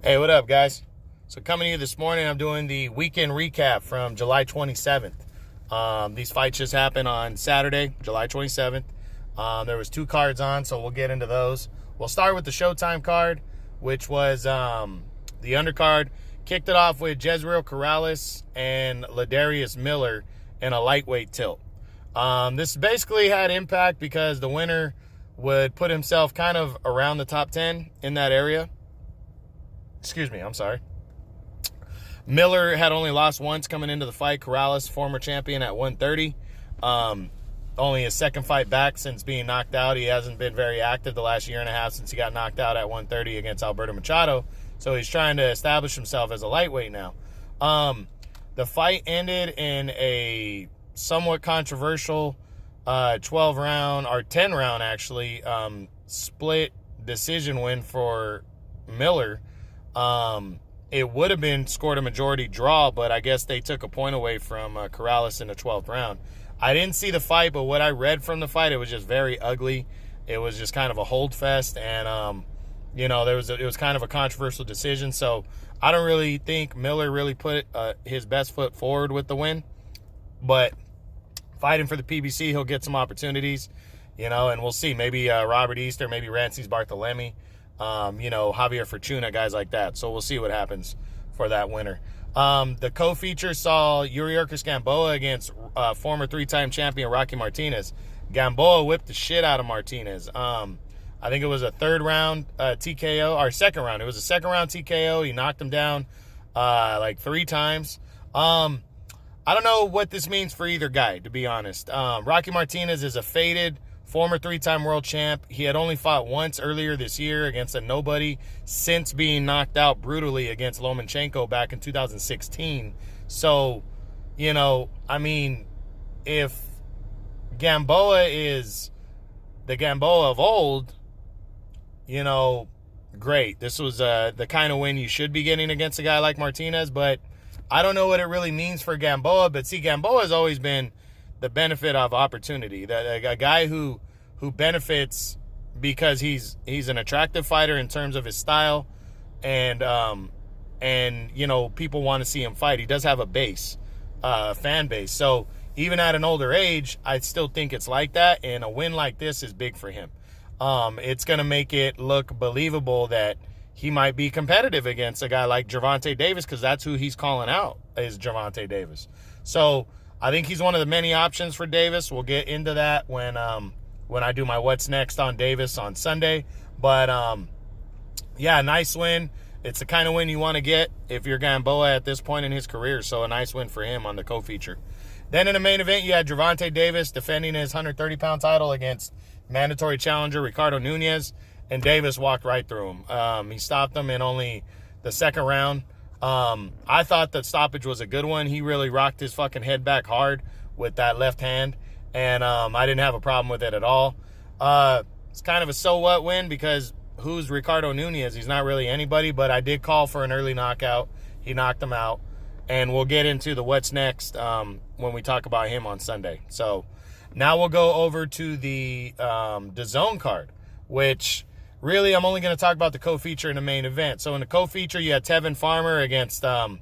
Hey, what up, guys? So coming to you this morning, I'm doing the weekend recap from July 27th. These fights just happened on Saturday, July 27th. There was 2 cards on, so we'll get into those. We'll start with the Showtime card, which was the undercard. Kicked it off with Jezreel Corrales and Ladarius Miller in a lightweight tilt. This basically had impact because the winner would put himself kind of around the top 10 in that area. Excuse me, I'm sorry. Miller had only lost once coming into the fight. Corrales, former champion at 130. Only his second fight back since being knocked out. He hasn't been very active the last year and a half since he got knocked out at 130 against Alberto Machado. So he's trying to establish himself as a lightweight now. The fight ended in a somewhat controversial 12-round, or 10-round actually, split decision win for Miller. It would have been scored a majority draw, but I guess they took a point away from Corrales in the 12th round. I didn't see the fight, but what I read from the fight, it was just very ugly. It was just kind of a hold fest, and it was kind of a controversial decision. So I don't really think Miller really put his best foot forward with the win, but fighting for the PBC, he'll get some opportunities, and we'll see. Maybe Robert Easter, maybe Rances Barthelemy. Javier Fortuna, guys like that. So we'll see what happens for that winner. The co-feature saw Yuriorkis Gamboa against former 3-time champion Rocky Martinez. Gamboa whipped the shit out of Martinez. I think it was a third round TKO, or second round. It was a second round TKO. He knocked him down like 3 times. I don't know what this means for either guy, to be honest. Rocky Martinez is a faded former 3-time world champ. He had only fought once earlier this year against a nobody since being knocked out brutally against Lomachenko back in 2016. So, if Gamboa is the Gamboa of old, great. This was the kind of win you should be getting against a guy like Martinez, but I don't know what it really means for Gamboa. But see, Gamboa has always been the benefit of opportunity. That a guy who benefits because he's an attractive fighter in terms of his style, and people want to see him fight. He does have a base, fan base. So even at an older age, I still think it's like that, and a win like this is big for him. It's going to make it look believable that he might be competitive against a guy like Gervonta Davis, because that's who he's calling out, is Gervonta Davis. So I think he's one of the many options for Davis. We'll get into that when I do my What's Next on Davis on Sunday. But, nice win. It's the kind of win you want to get if you're Gamboa at this point in his career. So a nice win for him on the co-feature. Then in the main event, you had Gervonta Davis defending his 130-pound title against mandatory challenger Ricardo Nunez, and Davis walked right through him. He stopped him in only the second round. I thought the stoppage was a good one. He really rocked his fucking head back hard with that left hand, and I didn't have a problem with it at all. It's kind of a so what win, because who's Ricardo Nunez? He's not really anybody, but I did call for an early knockout. He knocked him out, and we'll get into the what's next when we talk about him on Sunday. So now we'll go over to the DAZN card, which really, I'm only going to talk about the co-feature in the main event. So in the co-feature, you had Tevin Farmer against Guilherme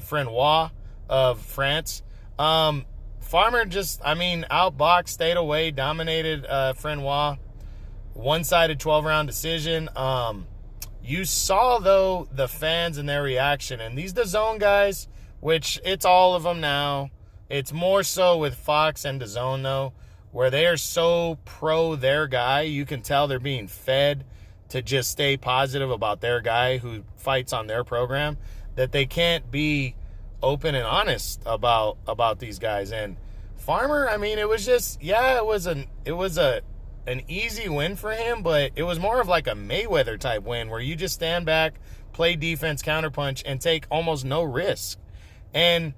Frenois of France. Farmer just, outboxed, stayed away, dominated Frenois. One-sided 12-round decision. You saw, though, the fans and their reaction. And these DAZN guys, which it's all of them now, it's more so with Fox and DAZN, though, where they are so pro their guy, you can tell they're being fed to just stay positive about their guy who fights on their program, that they can't be open and honest about these guys. And Farmer, it was just, it was an easy win for him, but it was more of like a Mayweather type win where you just stand back, play defense, counterpunch, and take almost no risk. And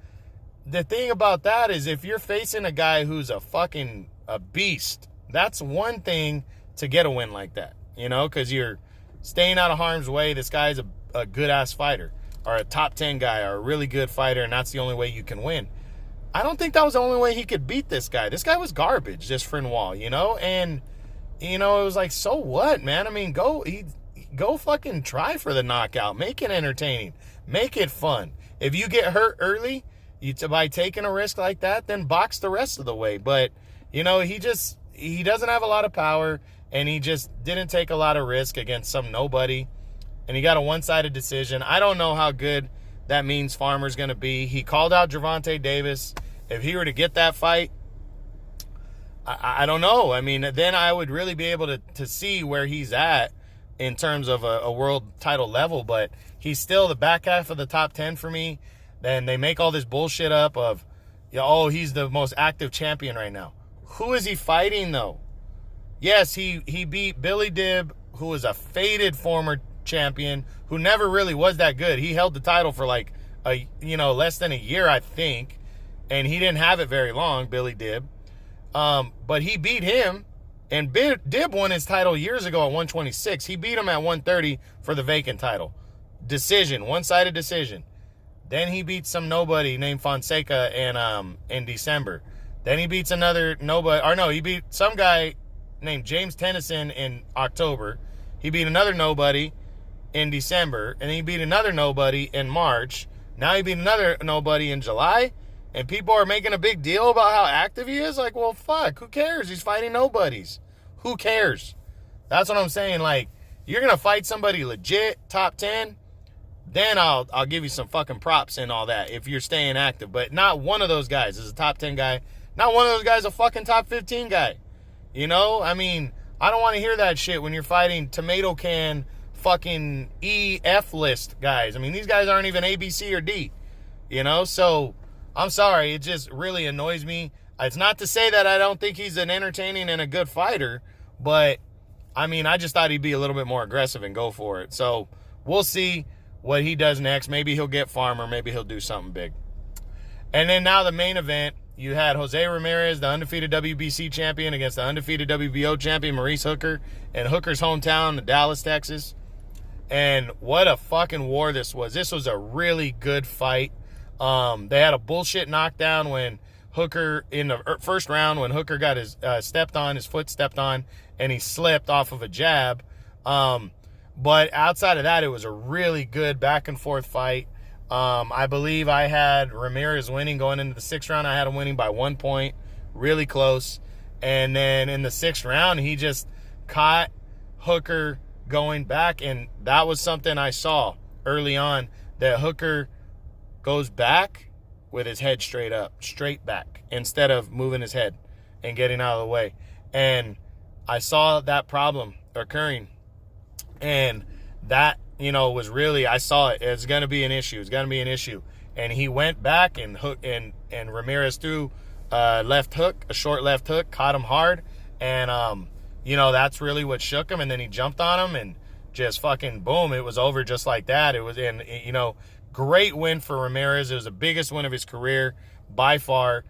the thing about that is, if you're facing a guy who's a beast, that's one thing to get a win like that, because you're staying out of harm's way. This guy's a good-ass fighter, or a top 10 guy, or a really good fighter, and that's the only way you can win. I don't think that was the only way he could beat this guy. This guy was garbage, just Frenois, and, it was like, so what, man? go fucking try for the knockout. Make it entertaining. Make it fun. If you get hurt early, by taking a risk like that, then box the rest of the way. But, he doesn't have a lot of power, and he just didn't take a lot of risk against some nobody. And he got a one-sided decision. I don't know how good that means Farmer's going to be. He called out Gervonta Davis. If he were to get that fight, I don't know. I mean, then I would really be able to see where he's at in terms of a world title level. But he's still the back half of the top 10 for me. Then they make all this bullshit up of, he's the most active champion right now. Who is he fighting, though? Yes, he beat Billy Dib, who was a faded former champion who never really was that good. He held the title for like less than a year, I think, and he didn't have it very long, Billy Dib. But he beat him, and Dib won his title years ago at 126. He beat him at 130 for the vacant title. Decision, one-sided decision. Then he beats some nobody named Fonseca in December. Then he beats another nobody, he beat some guy named James Tennyson in October. He beat another nobody in December, and he beat another nobody in March. Now he beat another nobody in July, and people are making a big deal about how active he is. Like, well, fuck, who cares? He's fighting nobodies. Who cares? That's what I'm saying. Like, you're going to fight somebody legit, top 10, then I'll give you some fucking props and all that if you're staying active. But not one of those guys is a top 10 guy. Not one of those guys a fucking top 15 guy. I mean, I don't want to hear that shit when you're fighting tomato can fucking EF list guys. I mean, these guys aren't even A, B, C, or D. So I'm sorry. It just really annoys me. It's not to say that I don't think he's an entertaining and a good fighter, but I mean, I just thought he'd be a little bit more aggressive and go for it. So we'll see what he does next. Maybe he'll get Farmer. Maybe he'll do something big. And then now the main event, you had Jose Ramirez, the undefeated WBC champion, against the undefeated WBO champion, Maurice Hooker, in Hooker's hometown, Dallas, Texas. And what a fucking war this was. This was a really good fight. They had a bullshit knockdown when Hooker, in the first round, when Hooker got his foot stepped on, and he slipped off of a jab. But outside of that, it was a really good back-and-forth fight. I believe I had Ramirez winning going into the 6th round. I had him winning by 1 point, really close. And then in the 6th round, he just caught Hooker going back, and that was something I saw early on, that Hooker goes back with his head straight back, instead of moving his head and getting out of the way. And I saw that problem occurring. And that, was really, I saw it. It's going to be an issue. It's going to be an issue. And he went back and Ramirez threw a short left hook, caught him hard. And, that's really what shook him. And then he jumped on him and just fucking boom, it was over just like that. It was great win for Ramirez. It was the biggest win of his career by far.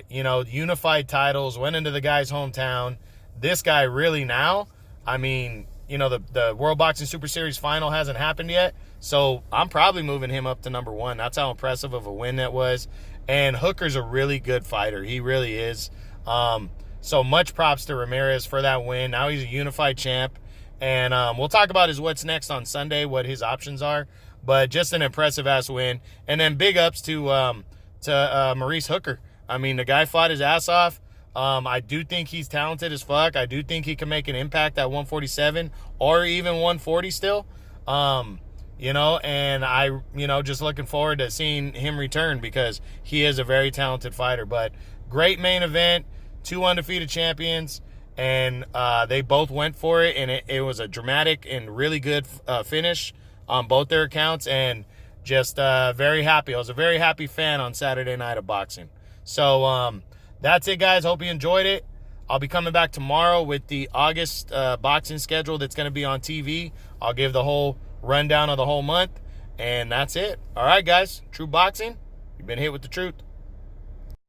Unified titles, went into the guy's hometown. This guy really now, I mean, the World Boxing Super Series final hasn't happened yet, so I'm probably moving him up to number 1. That's how impressive of a win that was. And Hooker's a really good fighter. He really is. So much props to Ramirez for that win. Now he's a unified champ. And we'll talk about his what's next on Sunday, what his options are. But just an impressive-ass win. And then big ups to Maurice Hooker. I mean, the guy fought his ass off. I do think he's talented as fuck. I do think he can make an impact at 147 or even 140 still. And I, just looking forward to seeing him return, because he is a very talented fighter. But great main event, 2 undefeated champions, and they both went for it, and it was a dramatic and really good finish on both their accounts, and just very happy. I was a very happy fan on Saturday night of boxing. So, that's it, guys. Hope you enjoyed it. I'll be coming back tomorrow with the August boxing schedule that's going to be on TV. I'll give the whole rundown of the whole month, and that's it. All right, guys. True Boxing, you've been hit with the truth.